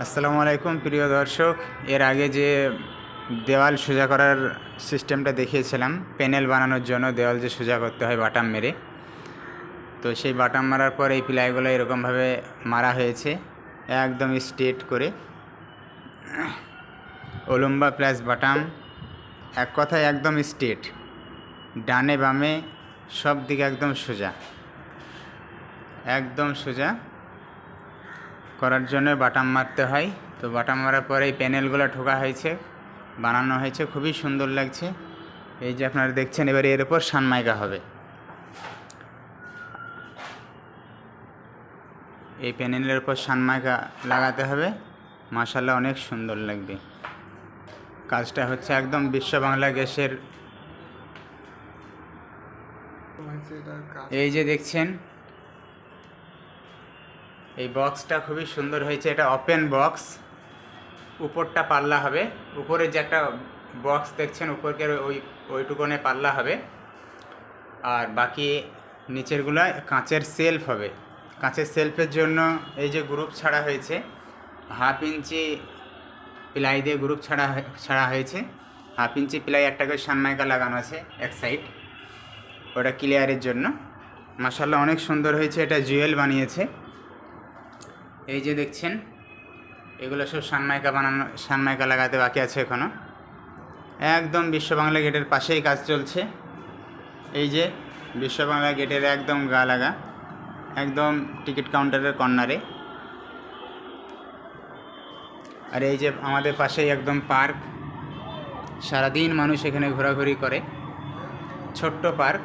আসসালামু আলাইকুম প্রিয় দর্শক। এর আগে যে দেওয়াল সোজা করার সিস্টেমটা দেখিয়েছিলাম, প্যানেল বানানোর জন্য দেওয়াল যে সোজা করতে হয় বাটাম মেরে, তো সেই বাটাম মারার পর এই প্লাইগুলো এরকমভাবে মারা হয়েছে, একদম স্ট্রেট করে, ওলম্বা প্লাস বাটাম, এক কথায় একদম স্ট্রেট, ডানে বামে সব দিকে একদম সোজা, একদম সোজা করার জন্য বাটাম মারতে হয়। তো বাটাম মারার পরে এই প্যানেলগুলো ঠোকা হয়েছে, বানানো হয়েছে, খুবই সুন্দর লাগছে। এই যে আপনারা দেখছেন, এবারে এর উপর সানমাইকা হবে। এই প্যানেলের উপর সানমাইকা লাগাতে হবে, মাশাআল্লাহ অনেক সুন্দর লাগবে। কাজটা হচ্ছে একদম বিশ্ব বাংলা গ্যাসের। এই যে দেখছেন, এই বক্সটা খুবই সুন্দর হয়েছে, এটা ওপেন বক্স, উপরটা পাল্লা হবে, উপরে যে একটা বক্স দেখছেন উপরকে ওইটুকুনে পাল্লা হবে, আর বাকি নিচেরগুলো কাঁচের সেলফ হবে। কাঁচের সেলফের জন্য এই যে গ্রুপ ছাড়া হয়েছে, 1/2 ইঞ্চি প্লাই দিয়ে গ্রুপ ছাড়া হয়েছে। 1/2 ইঞ্চি প্লাই একটা করে সানমাইকা লাগানো আছে এক সাইড, ওটা ক্লিয়ারের জন্য। মাশাআল্লাহ অনেক সুন্দর হয়েছে, এটা জুয়েল বানিয়েছে। এই যে দেখছেন, এগুলো সব সানমাইকা লাগাতে বাকি আছে এখনও। একদম বিশ্ব বাংলা গেটের পাশেই কাজ চলছে। এই যে বিশ্ব বাংলা গেটের একদম গা লাগা, একদম টিকিট কাউন্টারের কর্নারে। আর এই যে আমাদের পাশেই একদম পার্ক, সারাদিন মানুষ এখানে ঘোরাঘুরি করে, ছোট্ট পার্ক।